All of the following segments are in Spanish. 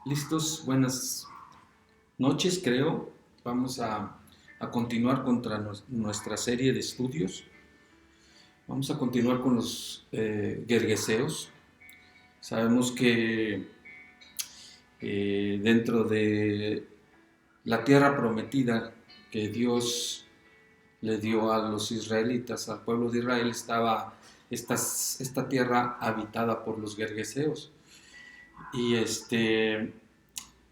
¿Listos? Buenas noches, creo. Vamos a continuar contra nuestra serie de estudios. Vamos a continuar con los gergeseos. Sabemos que dentro de la tierra prometida que Dios le dio a los israelitas, al pueblo de Israel, estaba esta tierra habitada por los gergeseos. Y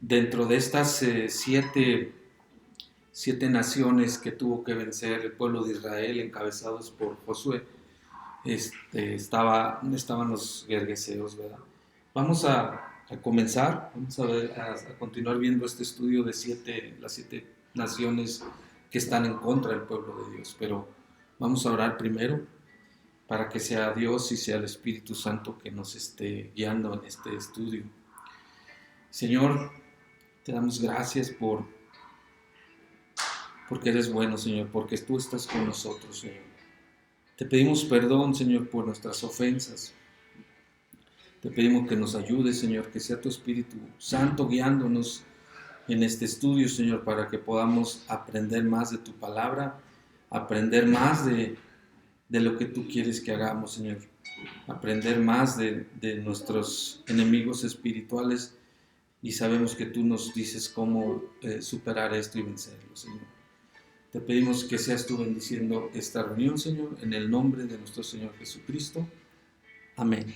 dentro de estas siete naciones que tuvo que vencer el pueblo de Israel, encabezados por Josué, estaban los gergeseos, ¿verdad? Vamos a comenzar, vamos a continuar viendo este estudio de las siete naciones que están en contra del pueblo de Dios, pero vamos a orar primero para que sea Dios y sea el Espíritu Santo que nos esté guiando en este estudio. Señor, te damos gracias porque eres bueno, Señor, porque tú estás con nosotros, Señor. Te pedimos perdón, Señor, por nuestras ofensas. Te pedimos que nos ayudes, Señor, que sea tu Espíritu Santo guiándonos en este estudio, Señor, para que podamos aprender más de tu palabra, aprender más de lo que tú quieres que hagamos, Señor. Aprender más de nuestros enemigos espirituales, y sabemos que tú nos dices cómo superar esto y vencerlo, Señor. Te pedimos que seas tú bendiciendo esta reunión, Señor, en el nombre de nuestro Señor Jesucristo. Amén.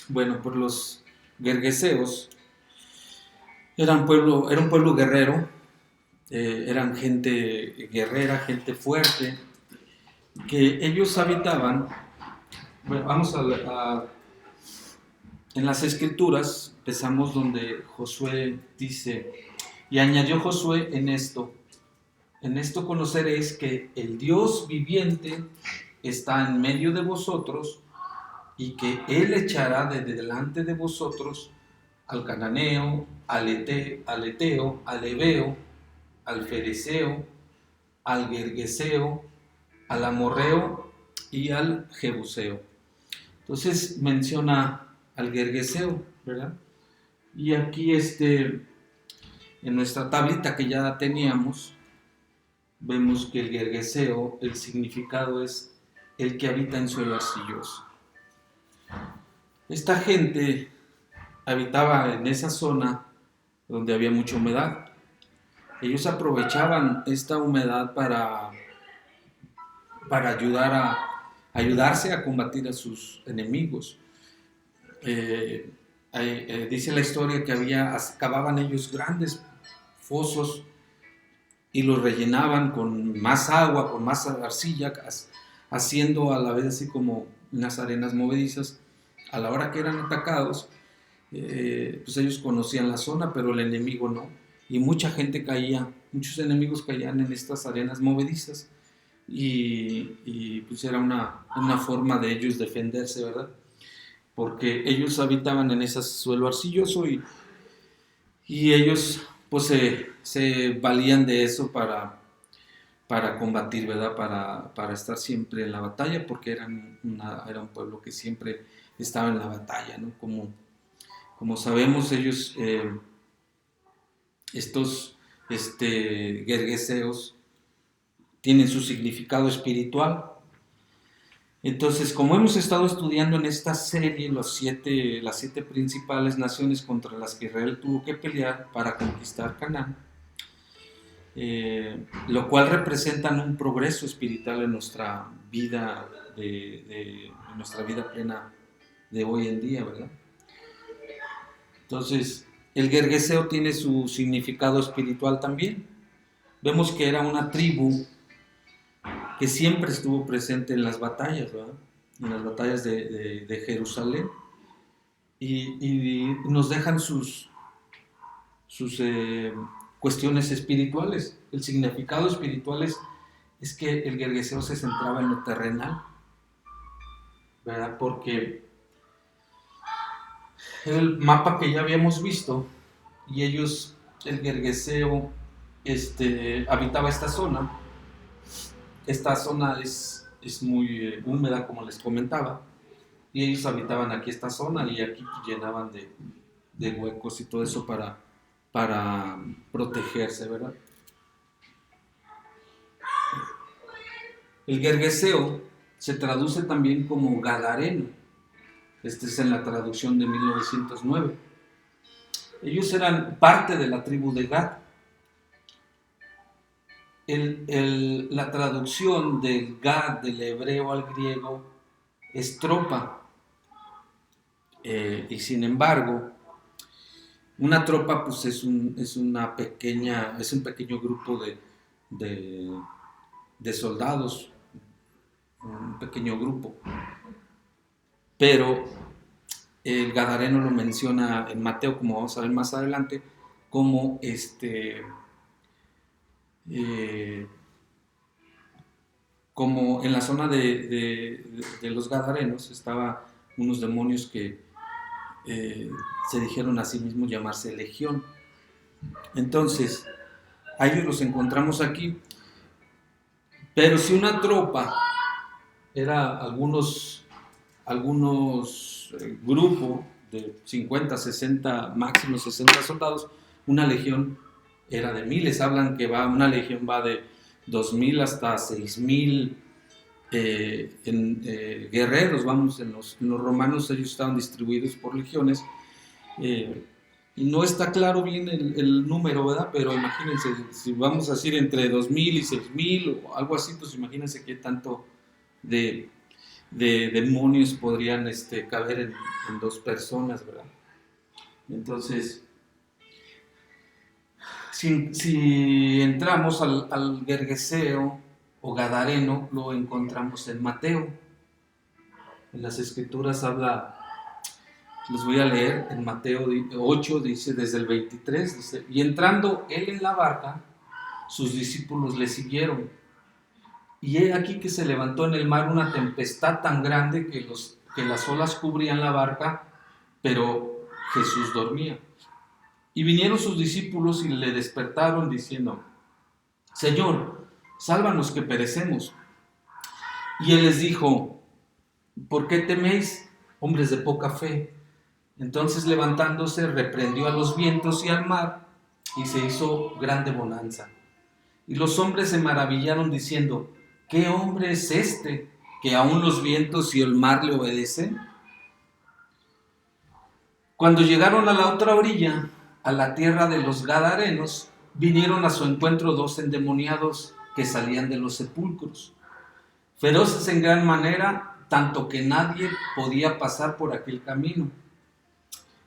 Bueno, por los gergeseos era un pueblo guerrero, eran gente guerrera, gente fuerte, que ellos habitaban. Bueno, en las Escrituras, empezamos donde Josué dice: y añadió Josué en esto conoceréis que el Dios viviente está en medio de vosotros, y que Él echará de delante de vosotros al cananeo, al eteo, al heveo, al fereceo, al gergeseo, al amorreo y al jebuseo. Entonces menciona al gergeseo, ¿verdad? Y aquí en nuestra tablita que ya teníamos, vemos que el gergeseo, el significado es el que habita en suelo arcilloso. Esta gente habitaba en esa zona donde había mucha humedad. Ellos aprovechaban esta humedad para ayudarse a combatir a sus enemigos. Dice la historia que cavaban ellos grandes fosos y los rellenaban con más agua, con más arcilla, haciendo a la vez así como unas arenas movedizas. A la hora que eran atacados, pues ellos conocían la zona, pero el enemigo no. Y muchos enemigos caían en estas arenas movedizas. Y pues era una forma de ellos defenderse, ¿verdad? Porque ellos habitaban en ese suelo arcilloso y ellos pues se valían de eso para combatir, ¿verdad? Para estar siempre en la batalla, porque era un pueblo que siempre estaba en la batalla, ¿no? Como sabemos, ellos, estos gergeseos, tienen su significado espiritual. Entonces, como hemos estado estudiando en esta serie las siete principales naciones contra las que Israel tuvo que pelear para conquistar Canaán, lo cual representan un progreso espiritual en nuestra vida, en nuestra vida plena de hoy en día, ¿verdad? Entonces, el gergeseo tiene su significado espiritual también. Vemos que era una tribu que siempre estuvo presente en las batallas, ¿verdad? En las batallas de Jerusalén, y nos dejan sus cuestiones espirituales. El significado espiritual es que el gergeseo se centraba en lo terrenal, ¿verdad? Porque el mapa que ya habíamos visto, y ellos, el gergeseo, habitaba esta zona. Esta zona es muy húmeda, como les comentaba, y ellos habitaban aquí esta zona, y aquí llenaban de huecos y todo eso para protegerse, ¿verdad? El Gergeseo se traduce también como Gadareno. Este es en la traducción de 1909. Ellos eran parte de la tribu de Gad. La traducción del Gad, del hebreo al griego, es tropa. Y sin embargo, una tropa pues es un pequeño grupo de soldados, un pequeño grupo. Pero el Gadareno lo menciona en Mateo, como vamos a ver más adelante, como como en la zona de los Gadarenos estaban unos demonios que se dijeron a sí mismos llamarse Legión. Entonces, a ellos los encontramos aquí. Pero si una tropa era algunos grupos de 50, 60, máximo 60 soldados, una legión era de miles. Hablan que una legión va de 2,000 hasta 6,000 guerreros. Vamos, en los romanos ellos estaban distribuidos por legiones. Y no está claro bien el número, ¿verdad? Pero imagínense, si vamos a decir entre 2,000 y 6,000 o algo así, pues imagínense qué tanto de demonios podrían caber en dos personas, ¿verdad? Entonces, si entramos al Gergeseo o Gadareno, lo encontramos en Mateo. En las Escrituras habla, les voy a leer, en Mateo 8, dice, desde el 23, dice: y entrando él en la barca, sus discípulos le siguieron. Y he aquí que se levantó en el mar una tempestad tan grande que las olas cubrían la barca, pero Jesús dormía. Y vinieron sus discípulos y le despertaron diciendo: Señor, sálvanos que perecemos. Y él les dijo: ¿por qué teméis, hombres de poca fe? Entonces levantándose reprendió a los vientos y al mar, y se hizo grande bonanza. Y los hombres se maravillaron diciendo: ¿qué hombre es este que aún los vientos y el mar le obedecen? Cuando llegaron a la otra orilla, a la tierra de los Gadarenos, vinieron a su encuentro 2 endemoniados que salían de los sepulcros, feroces en gran manera, tanto que nadie podía pasar por aquel camino.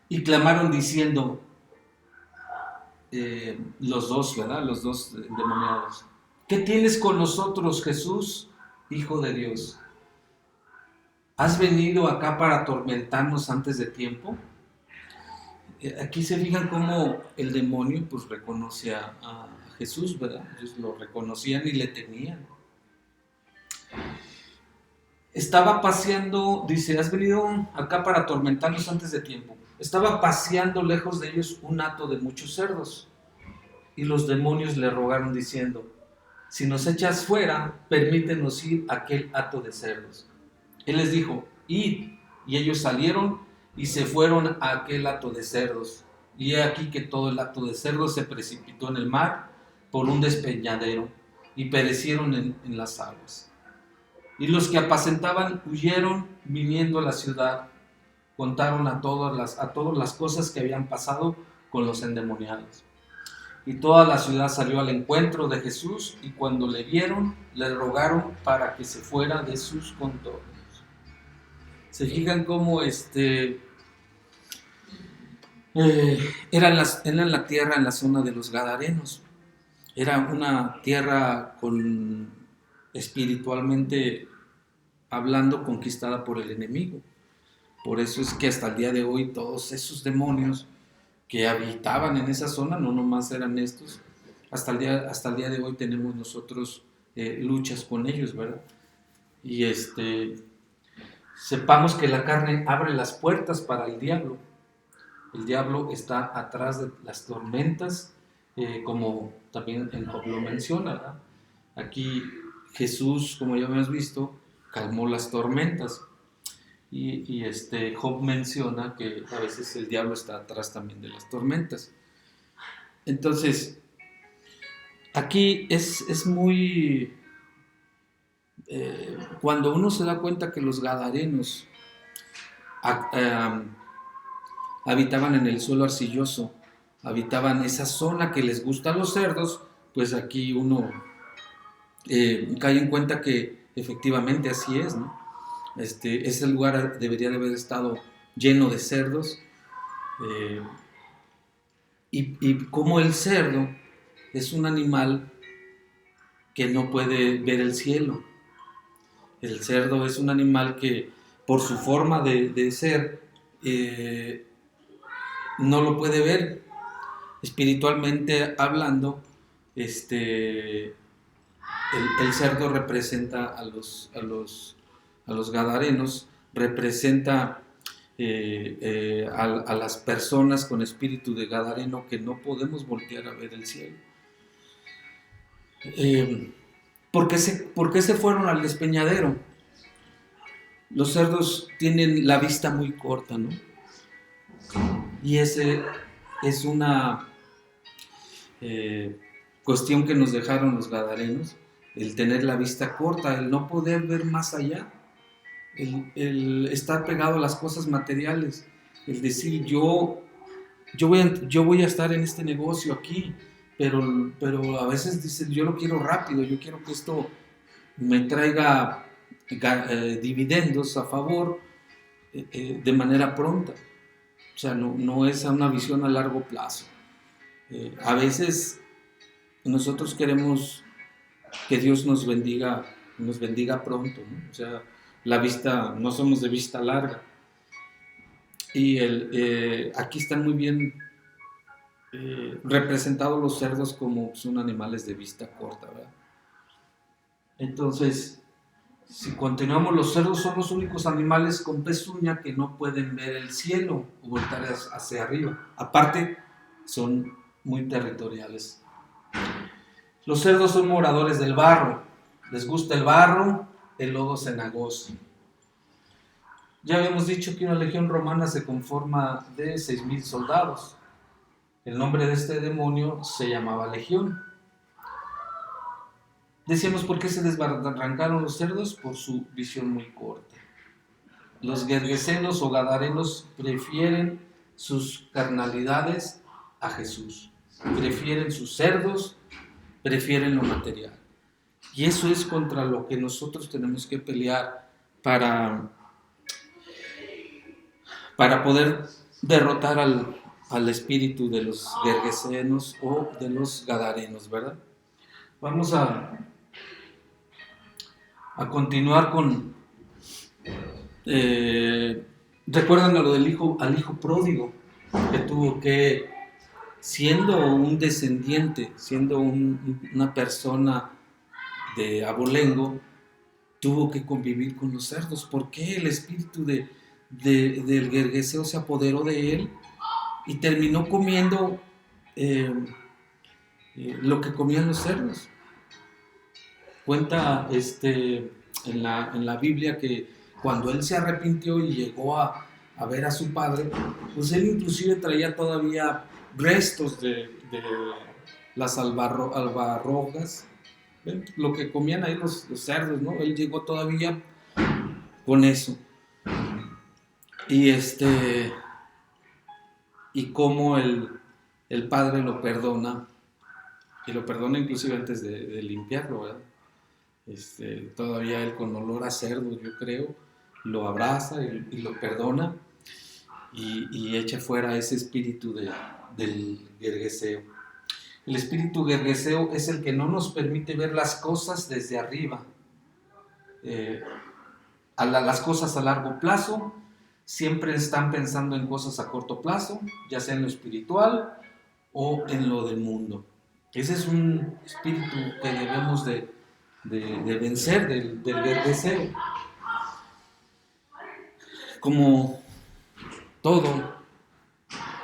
Y clamaron diciendo, los dos, ¿verdad? Los dos endemoniados: ¿qué tienes con nosotros, Jesús, Hijo de Dios? ¿Has venido acá para atormentarnos antes de tiempo? Aquí se fijan cómo el demonio pues reconoce a Jesús, ¿verdad? Ellos lo reconocían y le temían. Estaba paseando, dice, ¿has venido acá para atormentarnos antes de tiempo? Estaba paseando lejos de ellos un hato de muchos cerdos. Y los demonios le rogaron diciendo: si nos echas fuera, permítenos ir a aquel hato de cerdos. Él les dijo: id. Y ellos salieron y se fueron a aquel hato de cerdos. Y he aquí que todo el hato de cerdos se precipitó en el mar por un despeñadero y perecieron en las aguas. Y los que apacentaban huyeron, viniendo a la ciudad, contaron a todas las cosas que habían pasado con los endemoniados. Y toda la ciudad salió al encuentro de Jesús, y cuando le vieron, le rogaron para que se fuera de sus contornos. Se fijan cómo era en la tierra, en la zona de los Gadarenos. Era una tierra espiritualmente hablando, conquistada por el enemigo. Por eso es que hasta el día de hoy todos esos demonios que habitaban en esa zona, no nomás eran estos, hasta el día de hoy tenemos nosotros luchas con ellos, ¿verdad? Y sepamos que la carne abre las puertas para el diablo. El diablo está atrás de las tormentas, como también en Job lo menciona, ¿verdad? Aquí Jesús, como ya hemos visto, calmó las tormentas. Job menciona que a veces el diablo está atrás también de las tormentas. Entonces, aquí es muy... cuando uno se da cuenta que los gadarenos habitaban en el suelo arcilloso, habitaban esa zona que les gusta a los cerdos, pues aquí uno cae en cuenta que efectivamente así es, ¿no? Ese lugar debería de haber estado lleno de cerdos, y como el cerdo es un animal que no puede ver el cielo. El cerdo es un animal que por su forma de ser no lo puede ver. Espiritualmente hablando, el cerdo representa a los gadarenos, representa a las personas con espíritu de gadareno que no podemos voltear a ver el cielo. ¿Por qué se fueron al despeñadero? Los cerdos tienen la vista muy corta, ¿no? Y ese es una cuestión que nos dejaron los gadarenos, el tener la vista corta, el no poder ver más allá, el estar pegado a las cosas materiales, el decir yo voy a estar en este negocio aquí, pero a veces dicen yo lo quiero rápido, yo quiero que esto me traiga dividendos a favor de manera pronta. O sea, no es una visión a largo plazo. A veces nosotros queremos que Dios nos bendiga pronto, ¿no? O sea, no somos de vista larga. Y aquí están muy bien representados los cerdos como son animales de vista corta, ¿verdad? Entonces, si continuamos, los cerdos son los únicos animales con pezuña que no pueden ver el cielo o voltar hacia arriba. Aparte, son muy territoriales. Los cerdos son moradores del barro. Les gusta el barro, el lodo cenagoso. Ya habíamos dicho que una legión romana se conforma de 6,000 soldados. El nombre de este demonio se llamaba legión. Decíamos, ¿por qué se desbarrancaron los cerdos? Por su visión muy corta. Los gergesenos o gadarenos prefieren sus carnalidades a Jesús. Prefieren sus cerdos, prefieren lo material. Y eso es contra lo que nosotros tenemos que pelear para poder derrotar al espíritu de los gergesenos o de los gadarenos, ¿verdad? Vamos a continuar con... recuerdan lo del al hijo pródigo, que tuvo que, siendo un descendiente, siendo una persona de abolengo, tuvo que convivir con los cerdos. ¿Por qué? El espíritu del gergeseo se apoderó de él y terminó comiendo lo que comían los cerdos. Cuenta en la Biblia que cuando él se arrepintió y llegó a ver a su padre, pues él inclusive traía todavía restos de las albarrojas, ¿ven? Lo que comían ahí los cerdos, ¿no? Él llegó todavía con eso. Y cómo el padre lo perdona, y lo perdona inclusive antes de limpiarlo, ¿verdad? Todavía él con olor a cerdo, yo creo, lo abraza y lo perdona y echa fuera ese espíritu del gergeseo. El espíritu gergeseo es el que no nos permite ver las cosas desde arriba, las cosas a largo plazo. Siempre están pensando en cosas a corto plazo, ya sea en lo espiritual o en lo del mundo. Ese es un espíritu que debemos de vencer, del gergeseo. Como todo,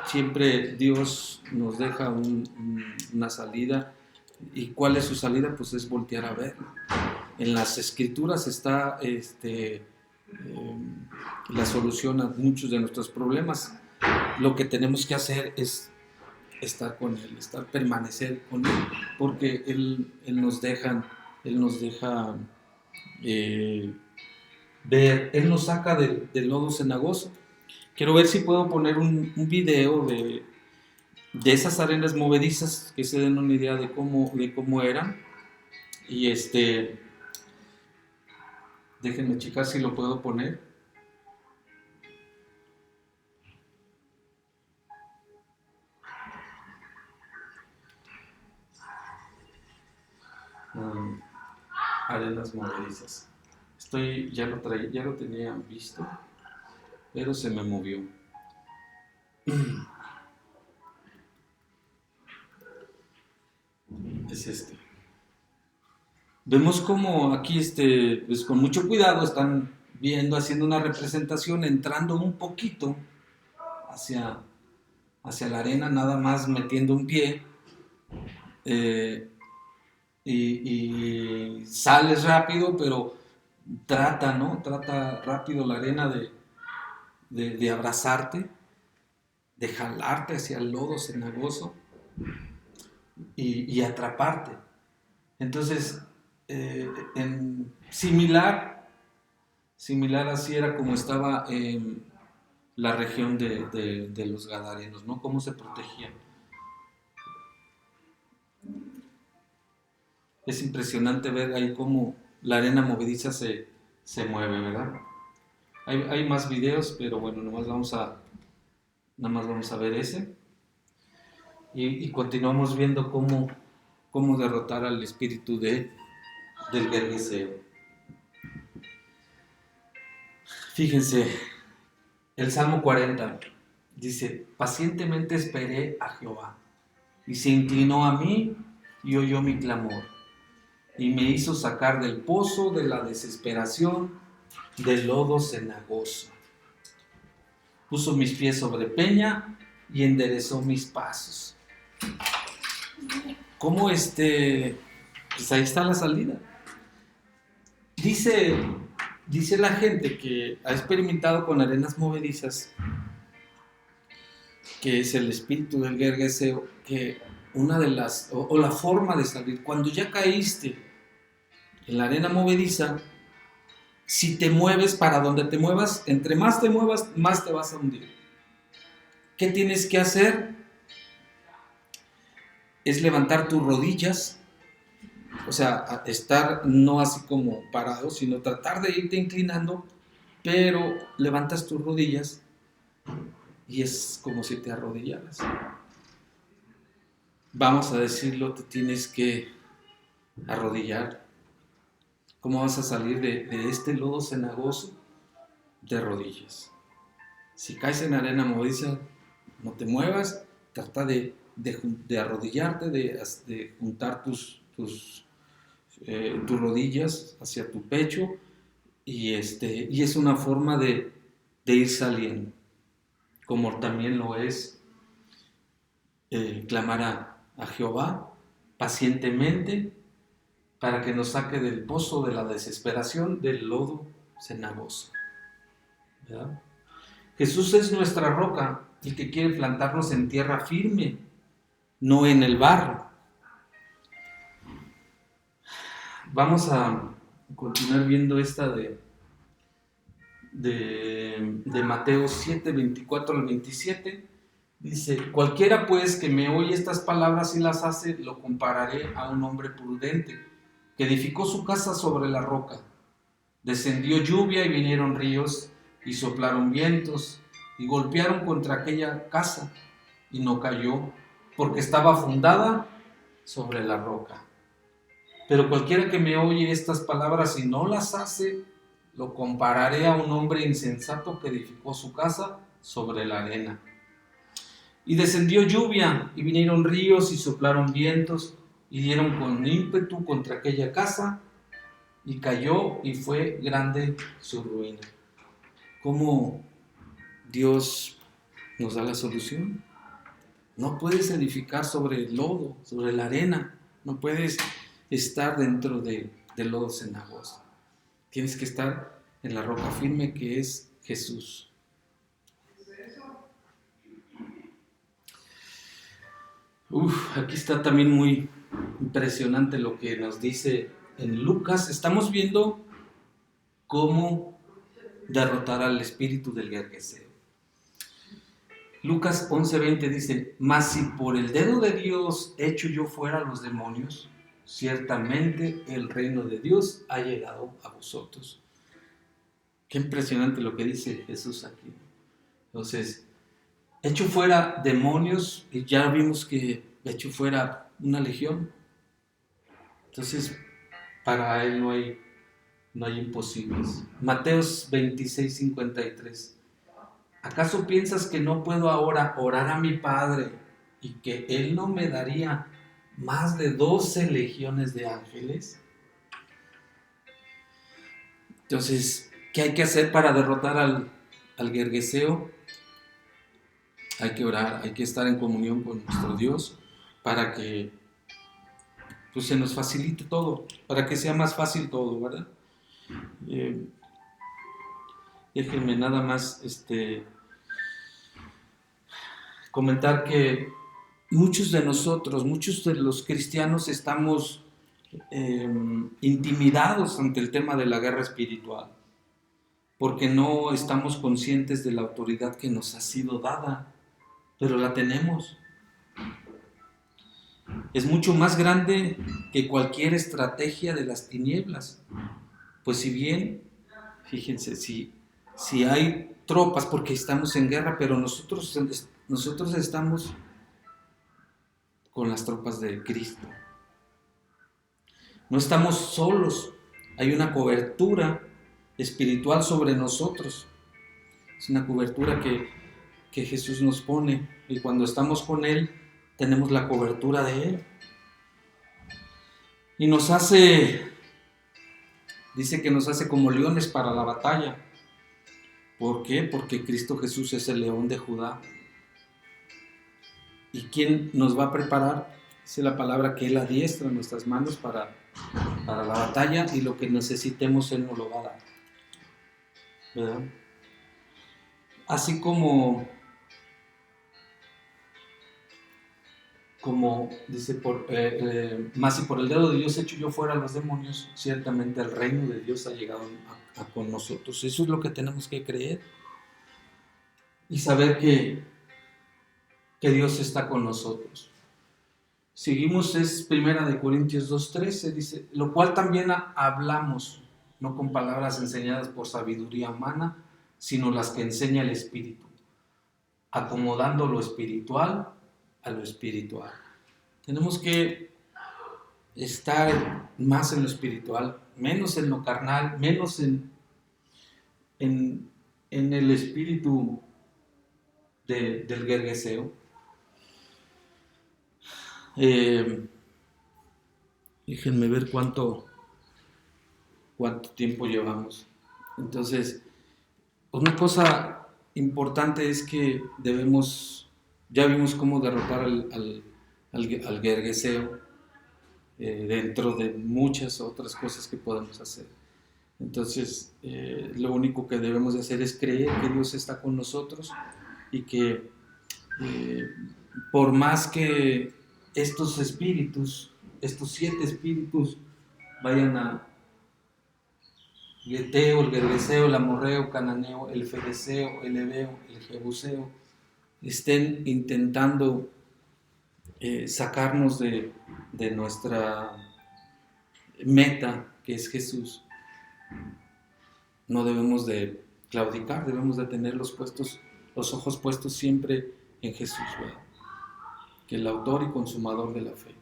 siempre Dios nos deja una salida. ¿Y cuál es su salida? Pues es voltear a ver. En las escrituras está la solución a muchos de nuestros problemas. Lo que tenemos que hacer es estar con Él, permanecer con Él, porque Él nos deja eh, ver, Él nos saca del lodo cenagoso. Quiero ver si puedo poner un video de esas arenas movedizas, que se den una idea de cómo eran. Y déjenme checar si lo puedo poner. Arenas movedizas. Ya lo tenía visto, pero se me movió. Es este. Vemos como aquí, pues con mucho cuidado están haciendo una representación, entrando un poquito hacia la arena, nada más metiendo un pie, eh, y sales rápido, pero trata rápido la arena de abrazarte, de jalarte hacia el lodo cenagoso y atraparte. Entonces, similar así era como estaba en la región de los Gadarenos, ¿no? Cómo se protegían. Es impresionante ver ahí cómo la arena movediza se mueve, ¿verdad? Hay más videos, pero bueno, nada más vamos a ver ese. Y continuamos viendo cómo derrotar al espíritu del Gergeseo. Fíjense, el Salmo 40 dice: pacientemente esperé a Jehová, y se inclinó a mí y oyó mi clamor, y me hizo sacar del pozo de la desesperación, del lodo cenagoso. Puso mis pies sobre peña y enderezó mis pasos. ¿Cómo pues ahí está la salida? Dice la gente que ha experimentado con arenas movedizas, que es el espíritu del Gergeseo, que una de las, o la forma de salir, cuando ya caíste en la arena movediza, si te mueves, para donde te muevas, entre más te muevas, más te vas a hundir. ¿Qué tienes que hacer? Es levantar tus rodillas, o sea, estar no así como parado, sino tratar de irte inclinando, pero levantas tus rodillas y es como si te arrodillaras. Vamos a decirlo, te tienes que arrodillar. ¿Cómo vas a salir de este lodo cenagoso? De rodillas. Si caes en arena movediza, no te muevas, trata de arrodillarte, de juntar tus rodillas hacia tu pecho, y es una forma de ir saliendo, como también lo es clamar a Jehová pacientemente para que nos saque del pozo de la desesperación, del lodo cenagoso. ¿Verdad? Jesús es nuestra roca, el que quiere plantarnos en tierra firme, no en el barro. Vamos a continuar viendo esta de Mateo 7, 24 al 27. Dice: cualquiera pues que me oye estas palabras y las hace, lo compararé a un hombre prudente que edificó su casa sobre la roca. Descendió lluvia y vinieron ríos y soplaron vientos y golpearon contra aquella casa, y no cayó, porque estaba fundada sobre la roca. Pero cualquiera que me oye estas palabras y no las hace, lo compararé a un hombre insensato que edificó su casa sobre la arena. Y descendió lluvia, y vinieron ríos y soplaron vientos, y dieron con ímpetu contra aquella casa, y cayó, y fue grande su ruina. ¿Cómo Dios nos da la solución? No puedes edificar sobre el lodo, sobre la arena. No puedes estar dentro del lodo cenagoso. Tienes que estar en la roca firme que es Jesús. Aquí está también muy impresionante lo que nos dice en Lucas. Estamos viendo cómo derrotar al espíritu del Gergeseo. Lucas 11:20 dice: mas si por el dedo de Dios echo yo fuera a los demonios, ciertamente el reino de Dios ha llegado a vosotros. Qué impresionante lo que dice Jesús aquí. Entonces, echo fuera demonios, y ya vimos que echo fuera una legión. Entonces, para él no hay imposibles. Mateos 26:53. ¿Acaso piensas que no puedo ahora orar a mi Padre y que Él no me daría más de 12 legiones de ángeles? Entonces, ¿qué hay que hacer para derrotar al Gergeseo? Hay que orar, hay que estar en comunión con nuestro Dios para que pues, se nos facilite todo, para que sea más fácil todo, ¿verdad? Déjenme nada más comentar que muchos de nosotros, muchos de los cristianos estamos intimidados ante el tema de la guerra espiritual, porque no estamos conscientes de la autoridad que nos ha sido dada, pero la tenemos. Es mucho más grande que cualquier estrategia de las tinieblas. Pues si bien, fíjense, si hay tropas, porque estamos en guerra, pero nosotros estamos con las tropas de Cristo. No estamos solos, hay una cobertura espiritual sobre nosotros. Es una cobertura que Jesús nos pone, y cuando estamos con Él, tenemos la cobertura de Él. Y dice que nos hace como leones para la batalla. ¿Por qué? Porque Cristo Jesús es el león de Judá. ¿Y quién nos va a preparar? Dice la palabra que Él adiestra nuestras manos para la batalla, y lo que necesitemos Él nos lo va a dar, ¿verdad? Así como dice, más si por el dedo de Dios echo yo fuera a los demonios, ciertamente el reino de Dios ha llegado a con nosotros. Eso es lo que tenemos que creer y saber que Dios está con nosotros. Seguimos, es 1 Corintios 2:13, dice: lo cual también hablamos, no con palabras enseñadas por sabiduría humana, sino las que enseña el Espíritu, acomodando lo espiritual a lo espiritual. Tenemos que estar más en lo espiritual, menos en lo carnal, menos en el espíritu del Gergeseo. Déjenme ver cuánto tiempo llevamos. Entonces, una cosa importante es que ya vimos cómo derrotar al Gergeseo, dentro de muchas otras cosas que podemos hacer. Entonces, lo único que debemos de hacer es creer que Dios está con nosotros, y que por más que estos 7 espíritus vayan a el Eteo, el Gergeseo, el Amorreo, el Cananeo, el Fereceo, el Heveo, el Jebuseo, estén intentando sacarnos de nuestra meta, que es Jesús, no debemos de claudicar, debemos de tener los ojos puestos siempre en Jesús, ¿verdad? Que el autor y consumador de la fe.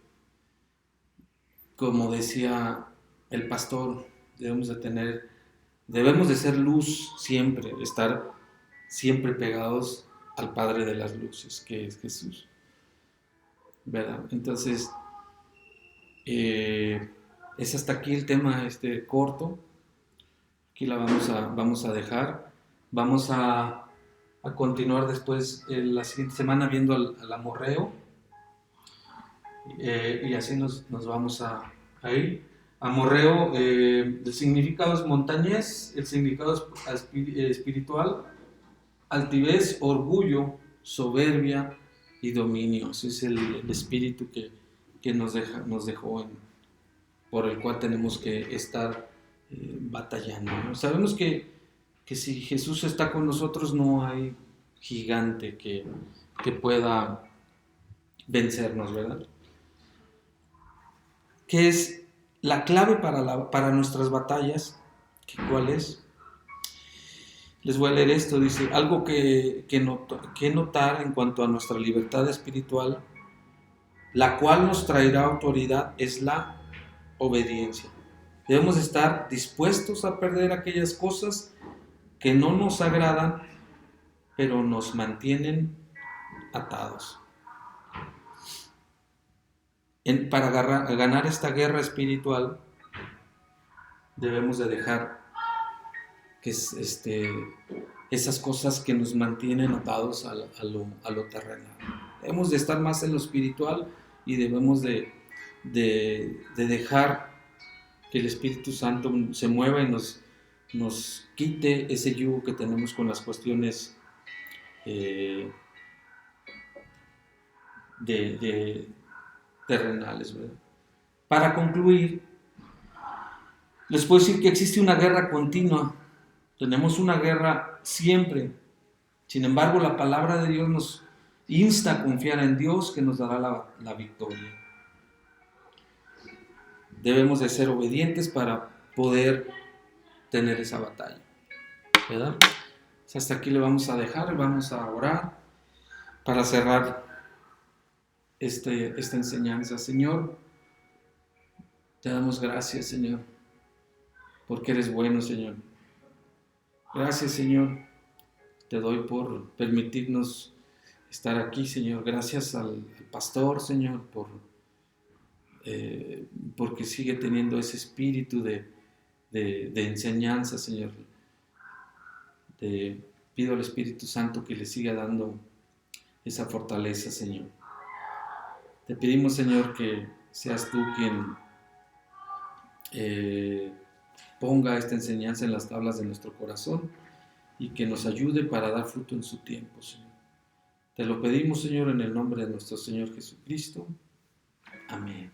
Como decía el pastor, debemos de ser luz siempre, de estar siempre pegados al Padre de las luces, que es Jesús, ¿verdad? Entonces, es hasta aquí el tema corto. Aquí la vamos a dejar. Vamos a continuar después la siguiente semana viendo al Amorreo, y así nos vamos a ir. Amorreo, el significado es montañés, el significado es espiritual, altivez, orgullo, soberbia y dominio. Ese es el espíritu que nos dejó, por el cual tenemos que estar batallando, ¿no? Sabemos que si Jesús está con nosotros no hay gigante que pueda vencernos, ¿verdad? ¿Qué es la clave para nuestras batallas? ¿Cuál es? Les voy a leer esto, dice, algo que notar en cuanto a nuestra libertad espiritual, la cual nos traerá autoridad, es la obediencia. Debemos estar dispuestos a perder aquellas cosas que no nos agradan, pero nos mantienen atados. Para ganar esta guerra espiritual, debemos de dejar que esas cosas que nos mantienen atados a lo terrenal. Debemos de estar más en lo espiritual y debemos de dejar que el Espíritu Santo se mueva y nos quite ese yugo que tenemos con las cuestiones terrenales, ¿verdad? Para concluir, les puedo decir que existe una guerra continua. Tenemos una guerra siempre. Sin embargo, la palabra de Dios nos insta a confiar en Dios, que nos dará la victoria. Debemos de ser obedientes para poder tener esa batalla, ¿verdad? Hasta aquí le vamos a dejar, vamos a orar para cerrar esta enseñanza. Señor, te damos gracias, Señor, porque eres bueno, Señor. Gracias, Señor, te doy por permitirnos estar aquí, Señor. Gracias al pastor, Señor, porque sigue teniendo ese espíritu de enseñanza, Señor. Te pido al Espíritu Santo que le siga dando esa fortaleza, Señor. Te pedimos, Señor, que seas tú quien ponga esta enseñanza en las tablas de nuestro corazón y que nos ayude para dar fruto en su tiempo, Señor. Te lo pedimos, Señor, en el nombre de nuestro Señor Jesucristo. Amén.